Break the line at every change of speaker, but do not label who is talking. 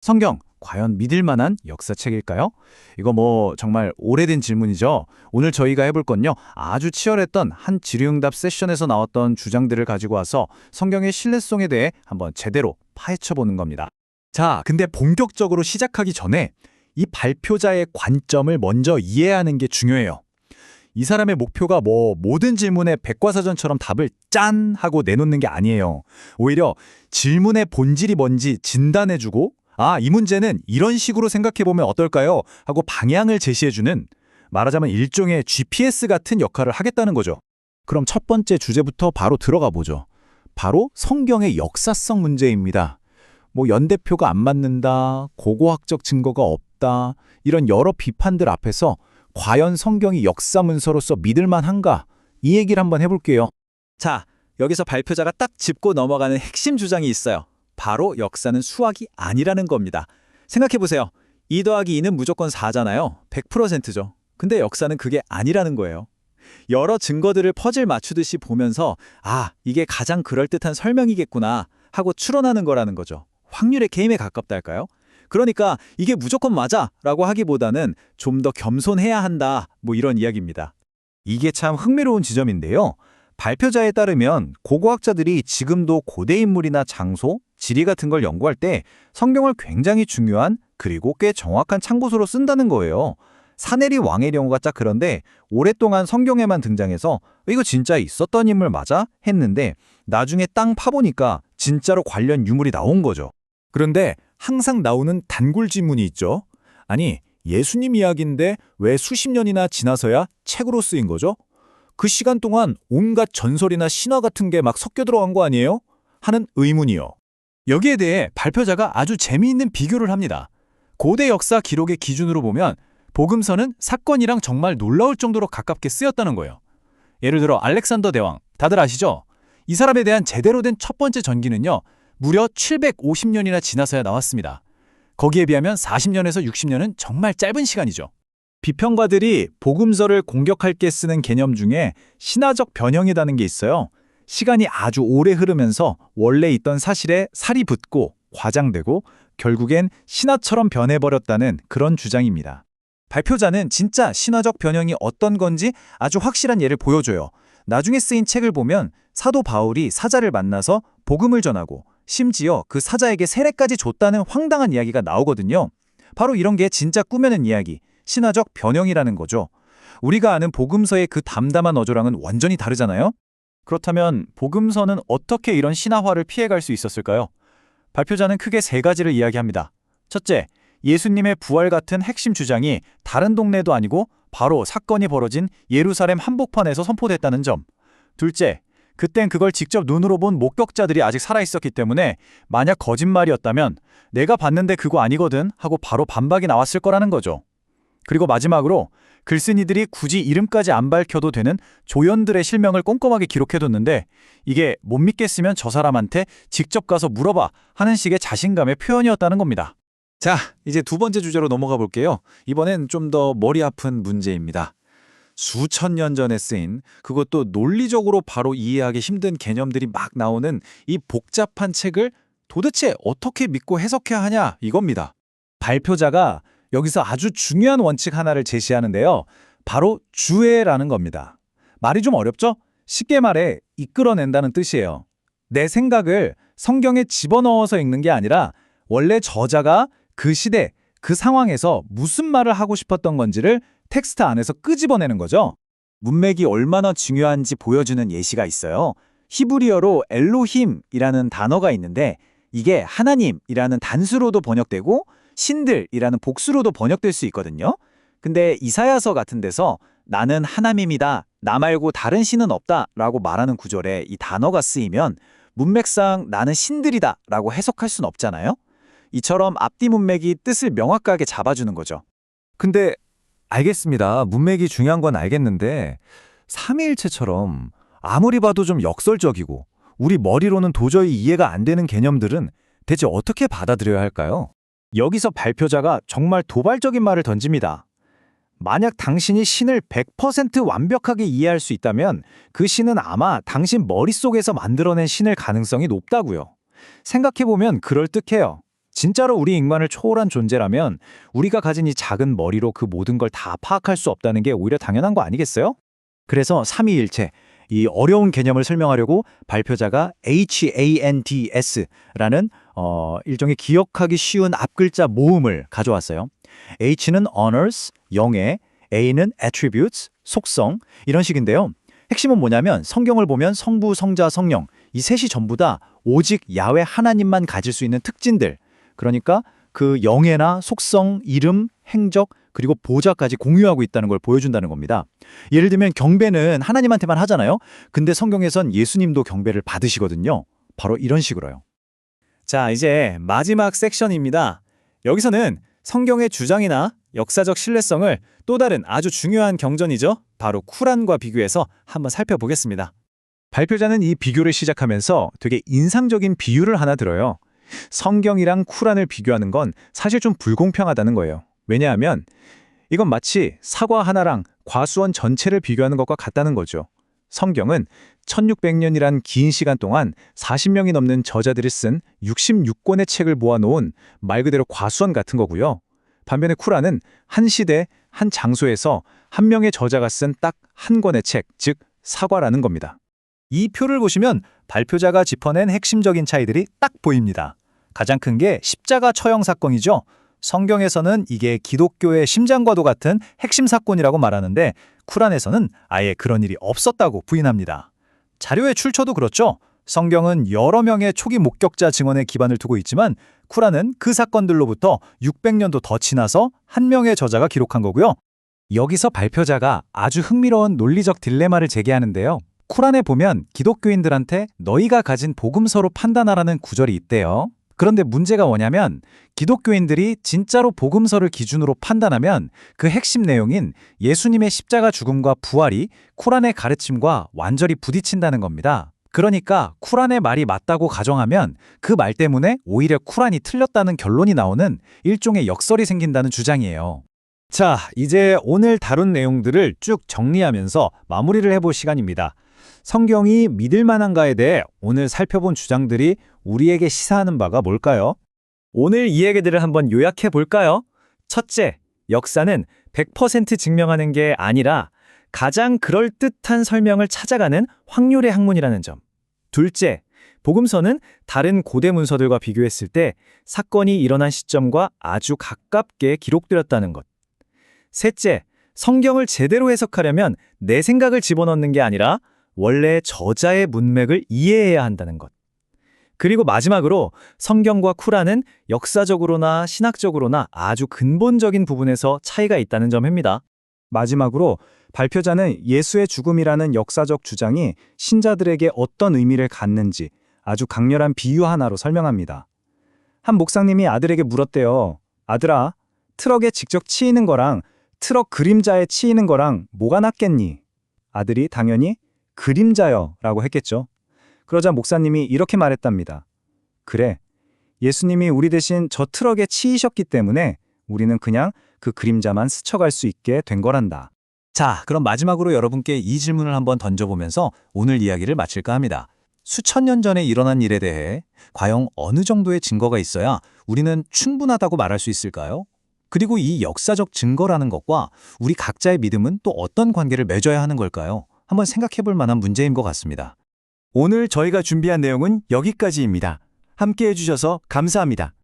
성경, 과연 믿을 만한 역사책일까요? 이거 정말 오래된 질문이죠. 오늘 저희가 해볼 건요. 아주 치열했던 한 질의응답 세션에서 나왔던 주장들을 가지고 와서 성경의 신뢰성에 대해 한번 제대로 파헤쳐 보는 겁니다. 자, 근데 본격적으로 시작하기 전에 이 발표자의 관점을 먼저 이해하는 게 중요해요. 이 사람의 목표가 모든 질문에 백과사전처럼 답을 짠 하고 내놓는 게 아니에요. 오히려 질문의 본질이 뭔지 진단해주고 이 문제는 이런 식으로 생각해보면 어떨까요? 하고 방향을 제시해주는, 말하자면 일종의 GPS 같은 역할을 하겠다는 거죠. 그럼 첫 번째 주제부터 바로 들어가 보죠. 바로 성경의 역사성 문제입니다. 연대표가 안 맞는다, 고고학적 증거가 없다, 이런 여러 비판들 앞에서 과연 성경이 역사 문서로서 믿을 만한가? 이 얘기를 한번 해볼게요. 자, 여기서 발표자가 딱 짚고 넘어가는 핵심 주장이 있어요. 바로 역사는 수학이 아니라는 겁니다. 생각해보세요. 2 더하기 2는 무조건 4잖아요. 100%죠. 근데 역사는 그게 아니라는 거예요. 여러 증거들을 퍼즐 맞추듯이 보면서 이게 가장 그럴듯한 설명이겠구나 하고 추론하는 거라는 거죠. 확률의 게임에 가깝다 할까요? 그러니까 이게 무조건 맞아 라고 하기보다는 좀 더 겸손해야 한다, 이런 이야기입니다. 이게 참 흥미로운 지점인데요. 발표자에 따르면 고고학자들이 지금도 고대 인물이나 장소, 지리 같은 걸 연구할 때 성경을 굉장히 중요한 그리고 꽤 정확한 참고서로 쓴다는 거예요. 사내리 왕의 경우가 딱 그런데 오랫동안 성경에만 등장해서 이거 진짜 있었던 인물 맞아? 했는데 나중에 땅 파보니까 진짜로 관련 유물이 나온 거죠. 그런데 항상 나오는 단골 질문이 있죠. 아니, 예수님 이야기인데 왜 수십 년이나 지나서야 책으로 쓰인 거죠? 그 시간 동안 온갖 전설이나 신화 같은 게 막 섞여 들어간 거 아니에요? 하는 의문이요. 여기에 대해 발표자가 아주 재미있는 비교를 합니다. 고대 역사 기록의 기준으로 보면 복음서는 사건이랑 정말 놀라울 정도로 가깝게 쓰였다는 거예요. 예를 들어 알렉산더 대왕, 다들 아시죠? 이 사람에 대한 제대로 된 첫 번째 전기는요, 무려 750년이나 지나서야 나왔습니다. 거기에 비하면 40년에서 60년은 정말 짧은 시간이죠. 비평가들이 복음서를 공격할 게 쓰는 개념 중에 신화적 변형이라는 게 있어요. 시간이 아주 오래 흐르면서 원래 있던 사실에 살이 붙고 과장되고 결국엔 신화처럼 변해버렸다는 그런 주장입니다. 발표자는 진짜 신화적 변형이 어떤 건지 아주 확실한 예를 보여줘요. 나중에 쓰인 책을 보면 사도 바울이 사자를 만나서 복음을 전하고 심지어 그 사자에게 세례까지 줬다는 황당한 이야기가 나오거든요. 바로 이런 게 진짜 꾸며낸 이야기, 신화적 변형이라는 거죠. 우리가 아는 복음서의 그 담담한 어조랑은 완전히 다르잖아요? 그렇다면 복음서는 어떻게 이런 신화화를 피해갈 수 있었을까요? 발표자는 크게 3가지를 이야기합니다. 첫째, 예수님의 부활 같은 핵심 주장이 다른 동네도 아니고 바로 사건이 벌어진 예루살렘 한복판에서 선포됐다는 점. 둘째, 그땐 그걸 직접 눈으로 본 목격자들이 아직 살아있었기 때문에 만약 거짓말이었다면 내가 봤는데 그거 아니거든 하고 바로 반박이 나왔을 거라는 거죠. 그리고 마지막으로 글쓴이들이 굳이 이름까지 안 밝혀도 되는 조연들의 실명을 꼼꼼하게 기록해뒀는데 이게 못 믿겠으면 저 사람한테 직접 가서 물어봐 하는 식의 자신감의 표현이었다는 겁니다. 자, 이제 2번째 주제로 넘어가 볼게요. 이번엔 좀 더 머리 아픈 문제입니다. 수천 년 전에 쓰인, 그것도 논리적으로 바로 이해하기 힘든 개념들이 막 나오는 이 복잡한 책을 도대체 어떻게 믿고 해석해야 하냐, 이겁니다. 발표자가 여기서 아주 중요한 원칙 하나를 제시하는데요. 바로 주해라는 겁니다. 말이 좀 어렵죠? 쉽게 말해 이끌어낸다는 뜻이에요. 내 생각을 성경에 집어넣어서 읽는 게 아니라 원래 저자가 그 시대, 그 상황에서 무슨 말을 하고 싶었던 건지를 텍스트 안에서 끄집어내는 거죠. 문맥이 얼마나 중요한지 보여주는 예시가 있어요. 히브리어로 엘로힘이라는 단어가 있는데 이게 하나님이라는 단수로도 번역되고 신들이라는 복수로도 번역될 수 있거든요. 근데 이사야서 같은 데서 나는 하나님이다, 나 말고 다른 신은 없다 라고 말하는 구절에 이 단어가 쓰이면 문맥상 나는 신들이다 라고 해석할 순 없잖아요. 이처럼 앞뒤 문맥이 뜻을 명확하게 잡아주는 거죠. 근데 알겠습니다. 문맥이 중요한 건 알겠는데 삼위일체처럼 아무리 봐도 좀 역설적이고 우리 머리로는 도저히 이해가 안 되는 개념들은 대체 어떻게 받아들여야 할까요? 여기서 발표자가 정말 도발적인 말을 던집니다. 만약 당신이 신을 100% 완벽하게 이해할 수 있다면 그 신은 아마 당신 머릿속에서 만들어낸 신일 가능성이 높다고요. 생각해보면 그럴듯해요.
진짜로 우리 인간을 초월한 존재라면 우리가 가진 이 작은 머리로 그 모든 걸 다 파악할 수 없다는 게 오히려 당연한 거 아니겠어요? 그래서 삼위일체, 이 어려운 개념을 설명하려고 발표자가 HANDS라는 일종의 기억하기 쉬운 앞글자 모음을 가져왔어요. H는 honors, 영예, A는 attributes, 속성, 이런 식인데요. 핵심은 뭐냐면 성경을 보면 성부, 성자, 성령 이 셋이 전부 다 오직 야훼 하나님만 가질 수 있는 특징들, 그러니까 그 영예나 속성, 이름, 행적, 그리고 보좌까지 공유하고 있다는 걸 보여준다는 겁니다. 예를 들면 경배는 하나님한테만 하잖아요. 근데 성경에선 예수님도 경배를 받으시거든요. 바로 이런 식으로요.
자, 이제 마지막 섹션입니다. 여기서는 성경의 주장이나 역사적 신뢰성을 또 다른 아주 중요한 경전이죠. 바로 쿠란과 비교해서 한번 살펴보겠습니다.
발표자는 이 비교를 시작하면서 되게 인상적인 비유를 하나 들어요. 성경이랑 쿠란을 비교하는 건 사실 좀 불공평하다는 거예요. 왜냐하면 이건 마치 사과 하나랑 과수원 전체를 비교하는 것과 같다는 거죠. 성경은 1600년이란 긴 시간 동안 40명이 넘는 저자들이 쓴 66권의 책을 모아놓은 말 그대로 과수원 같은 거고요. 반면에 쿠란은 한 시대, 한 장소에서 한 명의 저자가 쓴 딱 한 권의 책, 즉 사과라는 겁니다. 이 표를 보시면 발표자가 짚어낸 핵심적인 차이들이 딱 보입니다. 가장 큰 게 십자가 처형 사건이죠. 성경에서는 이게 기독교의 심장과도 같은 핵심 사건이라고 말하는데 쿠란에서는 아예 그런 일이 없었다고 부인합니다. 자료의 출처도 그렇죠. 성경은 여러 명의 초기 목격자 증언에 기반을 두고 있지만 쿠란은 그 사건들로부터 600년도 더 지나서 한 명의 저자가 기록한 거고요. 여기서 발표자가 아주 흥미로운 논리적 딜레마를 제기하는데요. 쿠란에 보면 기독교인들한테 너희가 가진 복음서로 판단하라는 구절이 있대요. 그런데 문제가 뭐냐면 기독교인들이 진짜로 복음서를 기준으로 판단하면 그 핵심 내용인 예수님의 십자가 죽음과 부활이 쿠란의 가르침과 완전히 부딪힌다는 겁니다. 그러니까 쿠란의 말이 맞다고 가정하면 그 말 때문에 오히려 쿠란이 틀렸다는 결론이 나오는 일종의 역설이 생긴다는 주장이에요. 자, 이제 오늘 다룬 내용들을 쭉 정리하면서 마무리를 해볼 시간입니다. 성경이 믿을 만한가에 대해 오늘 살펴본 주장들이 우리에게 시사하는 바가 뭘까요? 오늘 이 얘기들을 한번 요약해 볼까요? 첫째, 역사는 100% 증명하는 게 아니라 가장 그럴듯한 설명을 찾아가는 확률의 학문이라는 점. 둘째, 복음서는 다른 고대 문서들과 비교했을 때 사건이 일어난 시점과 아주 가깝게 기록되었다는 것. 셋째, 성경을 제대로 해석하려면 내 생각을 집어넣는 게 아니라 원래 저자의 문맥을 이해해야 한다는 것. 그리고 마지막으로 성경과 쿠란은 역사적으로나 신학적으로나 아주 근본적인 부분에서 차이가 있다는 점입니다. 마지막으로 발표자는 예수의 죽음이라는 역사적 주장이 신자들에게 어떤 의미를 갖는지 아주 강렬한 비유 하나로 설명합니다. 한 목사님이 아들에게 물었대요. 아들아, 트럭에 직접 치이는 거랑 트럭 그림자에 치이는 거랑 뭐가 낫겠니? 아들이 당연히 그림자요 라고 했겠죠. 그러자 목사님이 이렇게 말했답니다. 그래, 예수님이 우리 대신 저 트럭에 치이셨기 때문에 우리는 그냥 그 그림자만 스쳐갈 수 있게 된 거란다. 자, 그럼 마지막으로 여러분께 이 질문을 한번 던져보면서 오늘 이야기를 마칠까 합니다. 수천 년 전에 일어난 일에 대해 과연 어느 정도의 증거가 있어야 우리는 충분하다고 말할 수 있을까요? 그리고 이 역사적 증거라는 것과 우리 각자의 믿음은 또 어떤 관계를 맺어야 하는 걸까요? 한번 생각해 볼 만한 문제인 것 같습니다. 오늘 저희가 준비한 내용은 여기까지입니다. 함께 해주셔서 감사합니다.